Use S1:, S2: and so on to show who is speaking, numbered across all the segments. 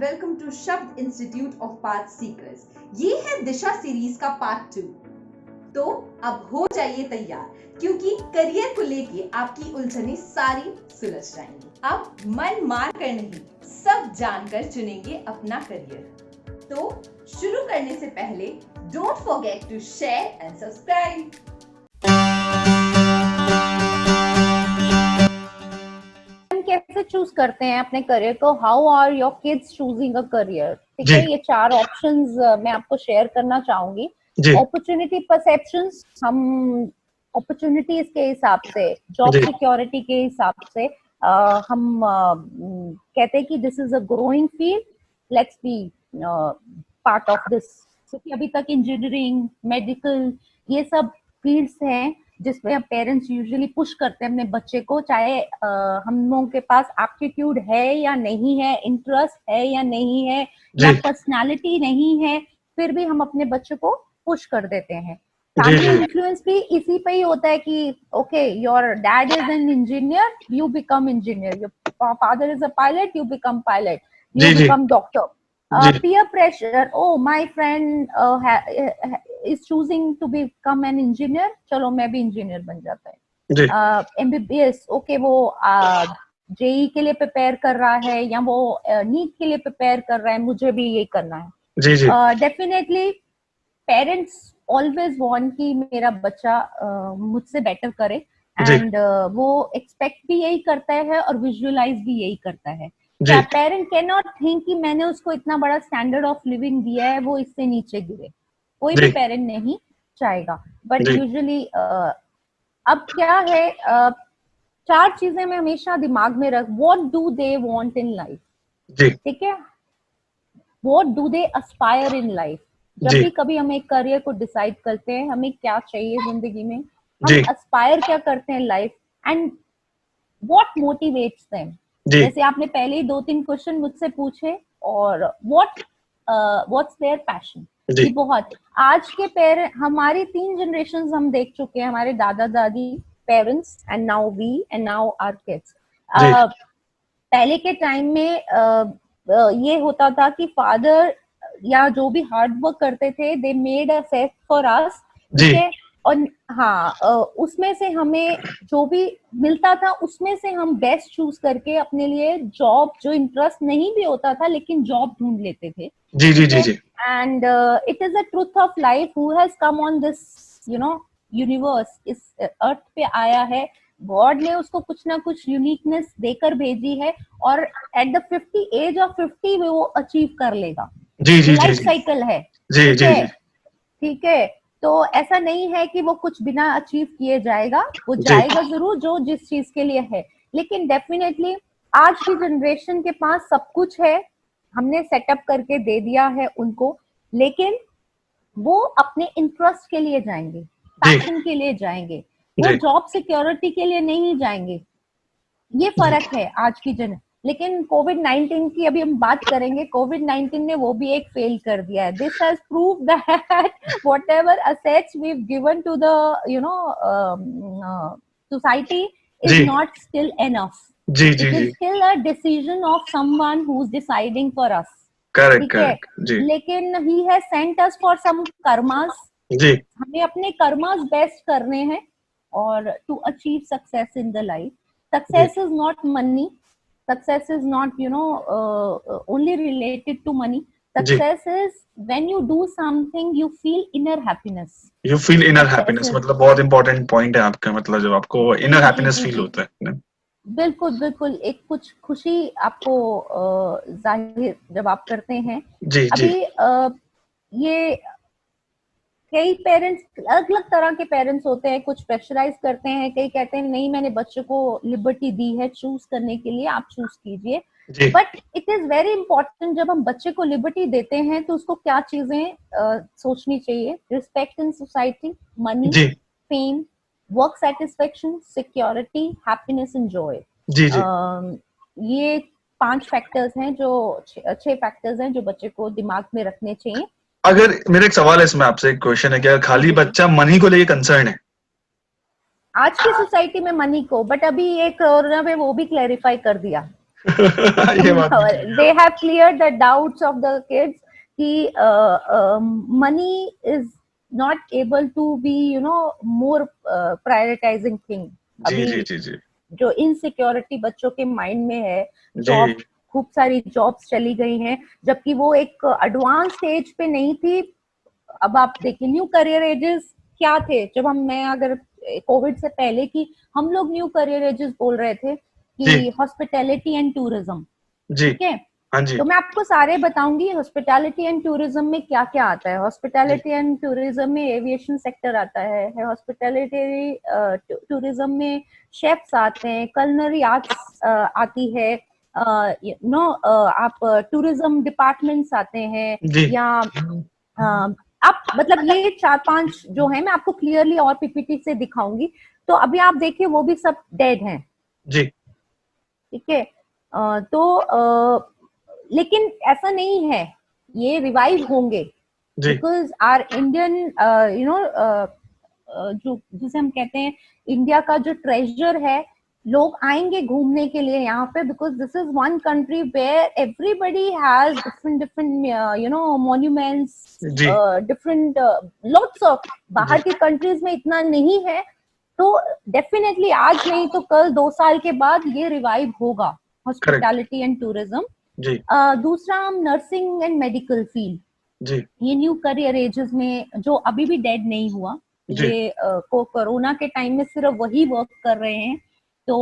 S1: Welcome to शब्द institute of path seekers. ये है दिशा सीरीज का पार्ट 2। तो अब हो जाइए तैयार, क्योंकि करियर को लेके आपकी उलझनें सारी सुलझ जाएंगी। अब मन मार कर नहीं, सब जानकर चुनेंगे अपना करियर। तो शुरू करने से पहले don't forget to share and subscribe.
S2: कैसे चूज करते हैं अपने करियर को? How are your kids choosing a career? ठीक है, ये 4 ऑप्शंस मैं आपको शेयर करना चाहूंगी। अपॉर्चुनिटी परसेप्शंस, हम अपॉर्चुनिटीज के हिसाब से, जॉब सिक्योरिटी के हिसाब से हम कहते हैं कि this is a growing field, let's be part of this. क्योंकि अभी तक इंजीनियरिंग, मेडिकल, ये सब फील्ड्स हैं जिसमें पेरेंट्स यूजुअली पुश करते हैं अपने बच्चे को, चाहे हम लोगों के पास एप्टीट्यूड है या नहीं है, इंटरेस्ट है या नहीं है, या पर्सनालिटी नहीं है, फिर भी हम अपने बच्चे को पुश कर देते हैं। फैमिली इन्फ्लुएंस भी इसी पे ही होता है कि okay, your dad is an engineer, you become engineer, your father is a pilot, you become pilot, you become doctor. Peer pressure, oh my friend is choosing to become an engineer, चलो मैं भी engineer बन जाता है। MBBS, okay, वो JEE के लिए prepare कर रहा है या वो नीट के लिए प्रिपेयर कर रहा है, मुझे भी ये करना है। डेफिनेटली पेरेंट्स ऑलवेज वांट कि मेरा बच्चा मुझसे बेटर करे, एंड वो एक्सपेक्ट भी यही करता है और विजुअलाइज भी यही करता है। पेरेंट कैन नॉट थिंक कि मैंने उसको इतना बड़ा स्टैंडर्ड ऑफ लिविंग दिया है, वो इससे नीचे गिरे, कोई भी पेरेंट नहीं चाहेगा। बट यूजुअली अब क्या है, 4 चीजें मैं हमेशा दिमाग में रख, what do they want in life, ठीक है, what do they Aspire in life. जब भी कभी हम एक करियर को डिसाइड करते हैं, हमें क्या चाहिए जिंदगी में, हम एस्पायर क्या करते हैं life, and what motivates them. जैसे आपने पहले ही 2-3 क्वेश्चन मुझसे पूछे, और व्हाट्स देयर पैशन, ये बहुत आज के पेरेंट, हमारी 3 जनरेशन हम देख चुके हैं, हमारे दादा दादी, parents, and now we, and now our kids. पहले के टाइम में ये होता था कि फादर या जो भी हार्ड वर्क करते थे, they made a set for us, ठीक है, और हाँ, उसमें से हमें जो भी मिलता था उसमें से हम बेस्ट चूज करके अपने लिए जॉब, जो इंटरेस्ट नहीं भी होता था लेकिन जॉब ढूंढ लेते थे। And it is a truth of life, who has come on this universe, इस अर्थ पे आया है, गॉड ने उसको कुछ ना कुछ यूनिकनेस देकर भेजी है, और एट द 50 एज ऑफ 50 वो अचीव कर लेगा। लाइफ साइकिल है, ठीक है। तो ऐसा नहीं है कि वो कुछ बिना अचीव किए जाएगा, वो जाएगा जरूर जो जिस चीज के लिए है। लेकिन डेफिनेटली आज की जनरेशन के पास सब कुछ है, हमने सेटअप करके दे दिया है उनको, लेकिन वो अपने इंटरेस्ट के लिए जाएंगे, पैशन के लिए जाएंगे, वो जॉब सिक्योरिटी के लिए नहीं जाएंगे। ये फर्क है आज की लेकिन कोविड-19 की अभी हम बात करेंगे। कोविड-19 ने वो भी एक फेल कर दिया है। This has proved that whatever assets we have given to the society is not still enough. It is still a decision of someone who is deciding for us. Correct, लेकिन he has sent us for some कर्मास। हमें अपने कर्मास best करने हैं और to achieve success in the life. Success is not money. Success is not, only related to money. Success is when you do something, you feel inner happiness.
S3: You feel inner happiness, मतलब बहुत important point है आपका, मतलब जब आपको inner happiness feel होता है।
S2: बिल्कुल बिल्कुल, एक कुछ खुशी आपको जाहिर जब आप करते हैं। अभी ये कई पेरेंट्स, अलग अलग तरह के पेरेंट्स होते हैं, कुछ प्रेशराइज करते हैं, कई कहते हैं नहीं, मैंने बच्चे को लिबर्टी दी है चूज करने के लिए, आप चूज कीजिए। But it is very important, जब हम बच्चे को लिबर्टी देते हैं तो उसको क्या चीजें सोचनी चाहिए? Respect in society, money, fame, work satisfaction, security, happiness and Joy. ये 5 फैक्टर्स हैं, जो 6 फैक्टर्स हैं जो बच्चे को दिमाग में रखने चाहिए।
S3: अगर मेरा एक सवाल है इसमें आपसे, एक क्वेश्चन है, क्या खाली बच्चा मनी को लेके कंसर्न है
S2: आज की सोसाइटी में मनी को? बट अभी एक कोरोना में वो भी क्लैरिफाई कर दिया।
S3: ये बात भी clear है।
S2: They have cleared the doubts of the kids कि money is not able to be more prioritizing thing.
S3: जी
S2: अभी
S3: जी जी जी
S2: जो इनसिक्योरिटी बच्चों के माइंड में है,
S3: जी
S2: जॉब, खूब सारी जॉब्स चली गई हैं, जबकि वो एक एडवांस स्टेज पे नहीं थी। अब आप देखिए न्यू करियर एजेस क्या थे, जब मैं अगर कोविड से पहले की हम लोग न्यू करियर एजेस बोल रहे थे
S3: जी
S2: कि हॉस्पिटैलिटी एंड टूरिज्म,
S3: जी
S2: ठीक है।
S3: हाँ जी
S2: तो मैं आपको सारे बताऊंगी हॉस्पिटैलिटी एंड टूरिज्म में क्या क्या आता है।
S3: जी
S2: हॉस्पिटैलिटी एंड टूरिज्म में एविएशन सेक्टर आता है हॉस्पिटैलिटी टूरिज्म में शेफ्स आते हैं, कलनरी आर्ट्स आती है, आप टूरिज्म डिपार्टमेंट्स आते हैं,
S3: जी
S2: या आप मतलब ये 4-5 जो है मैं आपको क्लियरली और पीपीटी से दिखाऊंगी। तो अभी आप देखिए वो भी सब डेड हैं,
S3: जी
S2: ठीक है। लेकिन ऐसा नहीं है, ये रिवाइव होंगे,
S3: जी
S2: बिकॉज आर इंडियन जो जिसे हम कहते हैं इंडिया का जो ट्रेजर है, लोग आएंगे घूमने के लिए यहाँ पे, because this is one country where everybody has different different monuments,
S3: जी
S2: डिफरेंट लॉट्स ऑफ। बाहर की कंट्रीज में इतना नहीं है, तो डेफिनेटली आज नहीं तो कल 2 साल के बाद ये रिवाइव होगा हॉस्पिटैलिटी एंड टूरिज्म।
S3: जी
S2: दूसरा हम नर्सिंग एंड मेडिकल फील्ड,
S3: जी
S2: ये न्यू करियर एजेस में जो अभी भी डेड नहीं हुआ,
S3: जी
S2: ये कोरोना के टाइम में सिर्फ वही वर्क कर रहे हैं। तो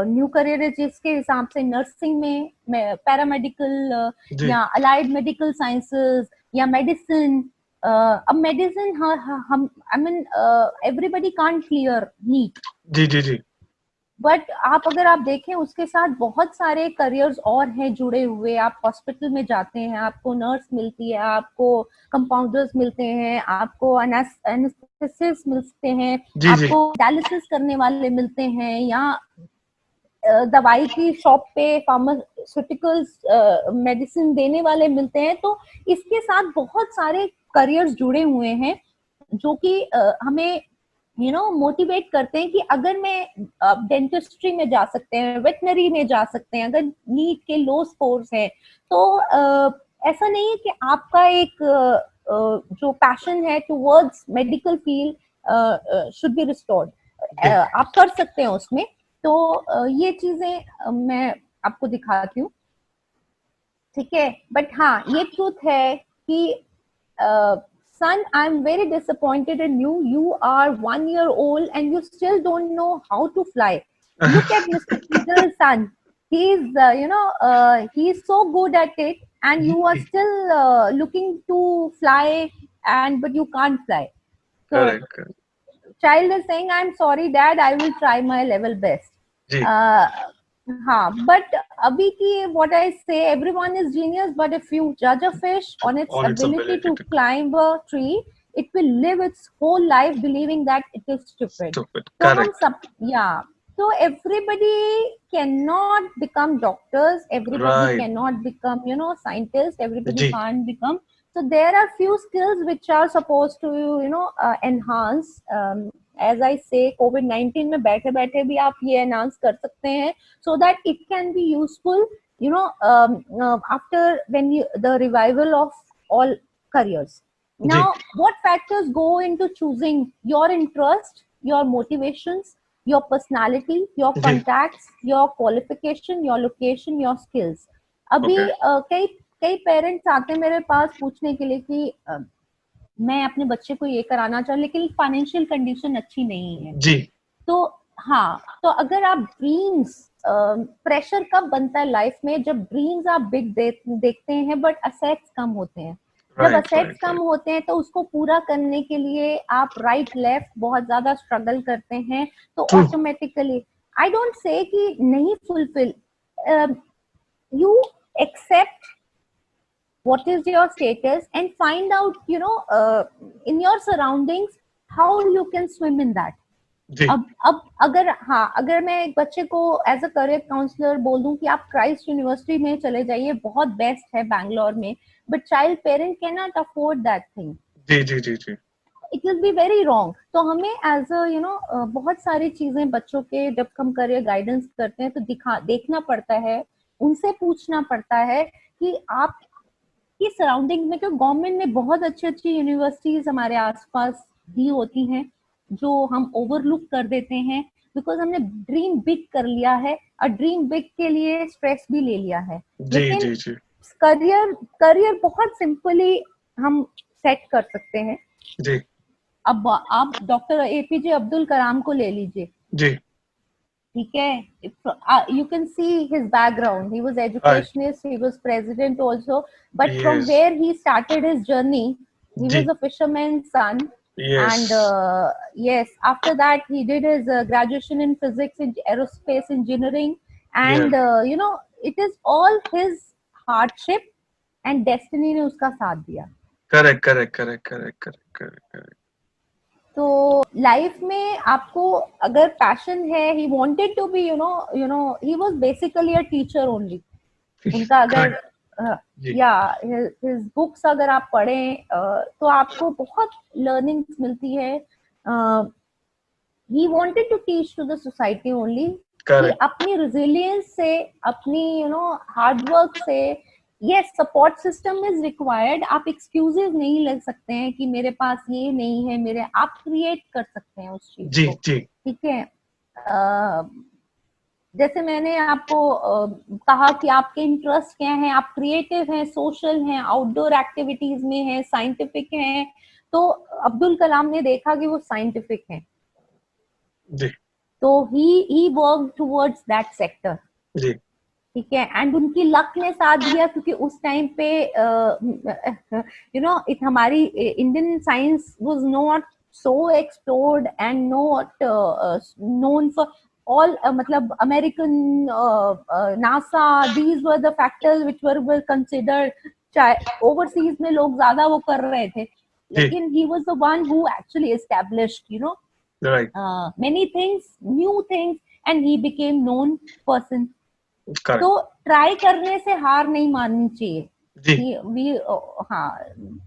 S2: न्यू करियर एजेस के हिसाब से नर्सिंग में पैरामेडिकल
S3: जी
S2: या अलाइड मेडिकल साइंसेस या मेडिसिन। अब मेडिसिन हम I mean everybody can't clear NEET,
S3: जी जी जी
S2: बट अगर आप देखें उसके साथ बहुत सारे करियर्स और हैं जुड़े हुए। आप हॉस्पिटल में जाते हैं, आपको नर्स मिलती है, आपको कंपाउंडर्स मिलते हैं, आपको एनेस्थेसिस्ट मिलते हैं,
S3: जी जी
S2: आपको डायलिसिस करने वाले मिलते हैं, या दवाई की शॉप पे फार्मास्यूटिकल्स मेडिसिन देने वाले मिलते हैं। तो इसके साथ बहुत सारे करियर्स जुड़े हुए हैं जो कि हमें मोटिवेट करते हैं कि अगर मैं डेंटिस्ट्री में जा सकते हैं, वेटनरी में जा सकते हैं, अगर नीट के लो स्कोर्स हैं, तो ऐसा नहीं है कि आपका एक जो पैशन है towards medical field should be restored, आप कर सकते हैं उसमें। तो ये चीजें मैं आपको दिखाती हूँ, ठीक है। बट हाँ, ये ट्रूथ है कि son, I'm very disappointed in you. You are 1 year old and you still don't know how to fly. Look at Mr. Kijal's son. He's, he's so good at it, and you are still looking to fly, but you can't fly. So,
S3: correct
S2: child is saying, "I'm sorry, Dad. I will try my level best."
S3: जी
S2: हाँ, but अभी की what I say, everyone is genius, but if you judge a fish on its ability to climb a tree, it will live its whole life believing that it is stupid. तो हम सब, yeah, so everybody cannot become doctors, everybody cannot become scientists, everybody can't become. So there are few skills which are supposed to enhance. As I say, COVID-19 में बैठे बैठे भी आप ये enhance कर सकते हैं, so that it can be useful after the revival of all careers. Now, what factors go into choosing your interest, your motivations, your personality, your contacts, your qualification, your location, your skills? अभी कई parents आते हैं मेरे पास पूछने के लिए कि मैं अपने बच्चे को ये कराना चाहूँ, लेकिन फाइनेंशियल कंडीशन अच्छी नहीं है जी। तो हाँ, तो अगर आप ड्रीम्स, प्रेशर कब बनता है लाइफ में, जब ड्रीम्स आप बिग देखते हैं बट असेट्स कम होते हैं। जब असेट्स कम होते हैं तो उसको पूरा करने के लिए आप राइट लेफ्ट बहुत ज्यादा स्ट्रगल करते हैं, तो ऑटोमेटिकली आई डोंट से कि नहीं fulfil, you accept what is your status and find out in your surroundings how you can swim in that. अब अगर मैं एक बच्चे को एज अ करियर काउंसलर बोल दूं कि आप क्राइस्ट यूनिवर्सिटी में चले जाइए, बहुत बेस्ट है बैंगलोर में, but child parent can not afford that thing, जी जी जी जी, it will be very wrong. तो हमें एज अ बहुत सारी चीजें बच्चों के जब हम करियर गाइडेंस करते हैं तो देखना पड़ता है उनसे पूछना पड़ता है कि आप की सराउंडिंग में, क्योंकि गवर्नमेंट ने बहुत अच्छी अच्छी यूनिवर्सिटीज हमारे आसपास दी होती हैं जो हम ओवरलुक कर देते हैं बिकॉज हमने ड्रीम बिग कर लिया है और ड्रीम बिग के लिए स्ट्रेस भी ले लिया है।
S3: जी
S2: लेकिन
S3: जी जी
S2: करियर बहुत सिंपली हम सेट कर सकते हैं।
S3: जी
S2: अब आप डॉक्टर एपीजे अब्दुल कलाम को ले लीजिए,
S3: जी
S2: ठीक है, you can see his background. He was
S3: right
S2: educationist, he was president also, but from
S3: yes
S2: where he started his journey, he was
S3: ji
S2: a fisherman's son,
S3: yes
S2: and yes, after that he did his graduation in physics in aerospace engineering,
S3: yeah
S2: and it is all his hardship and destiny ने उसका साथ दिया।
S3: correct correct correct correct correct correct correct
S2: तो life में आपको अगर passion है, he wanted to be he was basically a teacher only. उनका अगर
S3: correct जी
S2: या हिज बुक्स अगर आप पढ़ें तो आपको बहुत लर्निंग्स मिलती है। He wanted to teach to the society only कि
S3: correct
S2: अपनी रिजिलियंस से, अपनी हार्ड वर्क से, yes support system is required. आप एक्सक्यूजेस नहीं लग सकते हैं कि मेरे पास ये नहीं है, मेरे आप क्रिएट कर सकते हैं उस चीज
S3: जी
S2: को,
S3: जी
S2: ठीक है। जैसे मैंने आपको कहा कि आपके इंटरेस्ट क्या है, आप क्रिएटिव हैं, सोशल हैं, आउटडोर एक्टिविटीज में हैं, साइंटिफिक हैं, तो अब्दुल कलाम ने देखा कि वो साइंटिफिक हैं,
S3: जी
S2: तो ही वर्क टुवर्ड्स दैट सेक्टर,
S3: जी
S2: ठीक है। एंड उनकी लक ने साथ दिया क्योंकि उस टाइम पे हमारी Indian science was not so explored and not known for all, मतलब American NASA, these were the factors which were considered. Overseas में लोग ज्यादा वो कर रहे थे, लेकिन he was the one who actually established
S3: right
S2: many things, new things, and he became known person.
S3: correct
S2: तो ट्राई करने से हार नहीं माननी चाहिए।
S3: जी
S2: हाँ,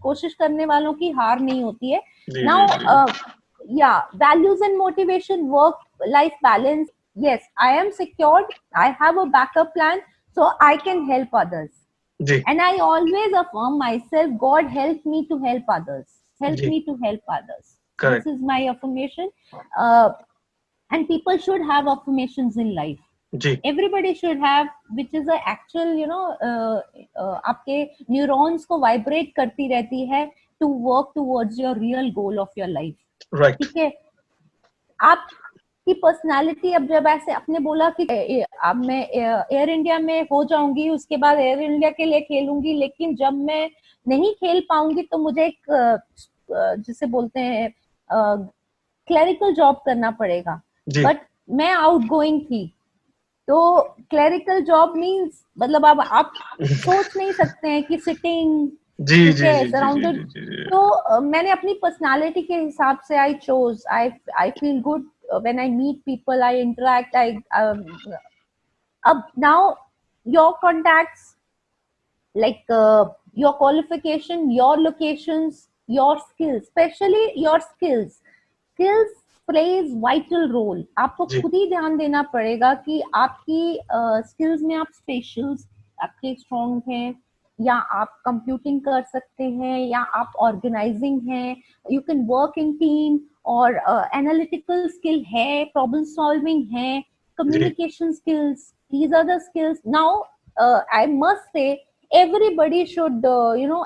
S2: कोशिश करने वालों की हार नहीं होती है।
S3: जी
S2: नाउ
S3: जी
S2: या values and motivation, work life balance, yes, I am secured, I have a backup plan, so I can help others,
S3: जी
S2: and I always affirm myself, God help me to help others, help
S3: जी
S2: me to help others.
S3: correct
S2: This is my affirmation, and people should have affirmations in life.
S3: जी
S2: Everybody should have, which is a actual आपके neurons को vibrate करती रहती है to work towards your real goal of your life,
S3: right
S2: ठीक है। आपकी personality, अब जब ऐसे आपने बोला कि अब मैं एयर इंडिया में हो जाऊंगी, उसके बाद एयर इंडिया के लिए खेलूंगी, लेकिन जब मैं नहीं खेल पाऊंगी तो मुझे एक जिसे बोलते हैं क्लरिकल जॉब करना पड़ेगा।
S3: जी
S2: बट मैं आउटगोइंग थी, तो क्लरिकल जॉब मींस मतलब अब आप सोच नहीं सकते हैं कि सिटिंग,
S3: जी
S2: ठीक
S3: जी
S2: है,
S3: जी जी
S2: सराउंडेड।
S3: जी जी
S2: तो मैंने अपनी पर्सनालिटी के हिसाब से I choose, I feel good when I meet people, I interact, I अब now your contacts, like your qualification, your locations, your skills, especially your skills plays vital role। आपको
S3: जी
S2: खुद ही ध्यान देना पड़ेगा कि आपकी स्किल्स में आप स्पेशल्स आपके स्ट्रॉन्ग हैं, या आप कंप्यूटिंग कर सकते हैं, या आप ऑर्गेनाइजिंग हैं, you can work in team, और एनालिटिकल स्किल है, प्रॉब्लम सॉल्विंग है,
S3: जी
S2: communication skills, these are the skills. Now I must say everybody should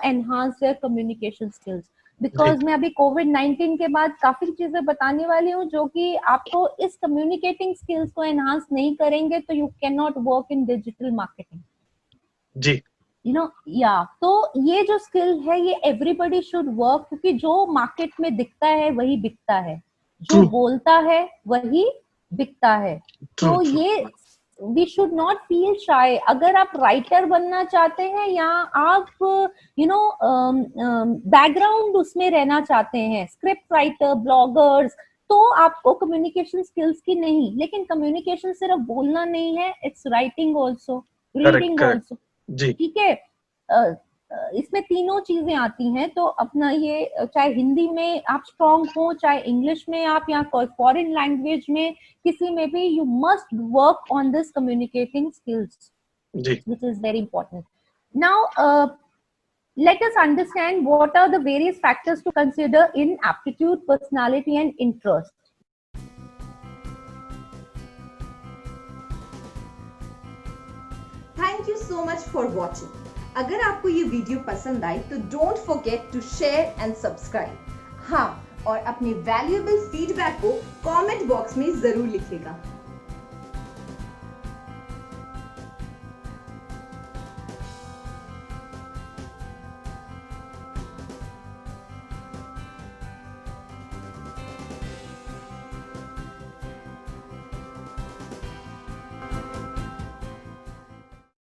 S2: enhance their communication skills,
S3: ji
S2: because मैं अभी कोविड-19 के बाद काफी चीजें बताने वाली हूँ जो कि आपको इस कम्युनिकेटिंग स्किल्स को एनहांस नहीं करेंगे तो you can not work in digital marketing,
S3: जी
S2: या तो ये जो स्किल है ये एवरीबॉडी शुड वर्क, क्योंकि जो मार्केट में दिखता है वही बिकता है, जो
S3: ट्रू
S2: बोलता है वही बिकता है।
S3: ट्रू
S2: तो
S3: ट्रू
S2: ये we should not feel shy. अगर आप राइटर बनना चाहते हैं, या आप बैकग्राउंड उसमें रहना चाहते हैं, स्क्रिप्ट राइटर, ब्लॉगर्स, तो आपको कम्युनिकेशन स्किल्स की नहीं, लेकिन कम्युनिकेशन सिर्फ बोलना नहीं है, it's writing also,
S3: correct
S2: reading
S3: correct
S2: also,
S3: जी
S2: ठीक है। इसमें तीनों चीजें आती हैं, तो अपना ये चाहे हिंदी में आप स्ट्रांग हो, चाहे इंग्लिश में आप, या कोई फॉरेन लैंग्वेज में, किसी में भी, you must work on this communicating skills.
S3: जी.
S2: which is very important. Now, let us understand what are the various factors to consider in aptitude, personality, and interest.
S1: Thank you so much for watching. अगर आपको ये video पसंद आई तो don't forget to share and subscribe. हाँ, और अपने valuable feedback को कमेंट बॉक्स में जरूर लिखिएगा.